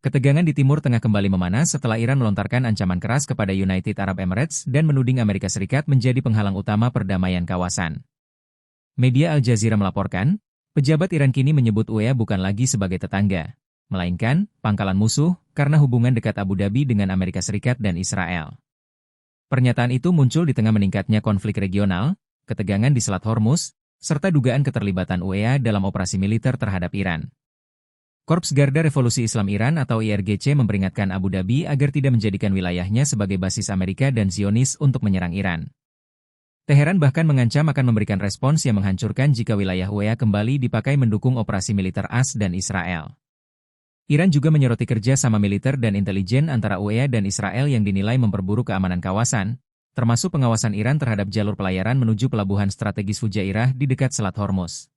Ketegangan di Timur Tengah kembali memanas setelah Iran melontarkan ancaman keras kepada United Arab Emirates dan menuding Amerika Serikat menjadi penghalang utama perdamaian kawasan. Media Al Jazeera melaporkan, pejabat Iran kini menyebut UEA bukan lagi sebagai tetangga, melainkan pangkalan musuh karena hubungan dekat Abu Dhabi dengan Amerika Serikat dan Israel. Pernyataan itu muncul di tengah meningkatnya konflik regional, ketegangan di Selat Hormuz, serta dugaan keterlibatan UEA dalam operasi militer terhadap Iran. Korps Garda Revolusi Islam Iran atau IRGC memperingatkan Abu Dhabi agar tidak menjadikan wilayahnya sebagai basis Amerika dan Zionis untuk menyerang Iran. Teheran bahkan mengancam akan memberikan respons yang menghancurkan jika wilayah UEA kembali dipakai mendukung operasi militer AS dan Israel. Iran juga menyoroti kerja sama militer dan intelijen antara UEA dan Israel yang dinilai memperburuk keamanan kawasan, termasuk pengawasan Iran terhadap jalur pelayaran menuju pelabuhan strategis Fujairah di dekat Selat Hormuz.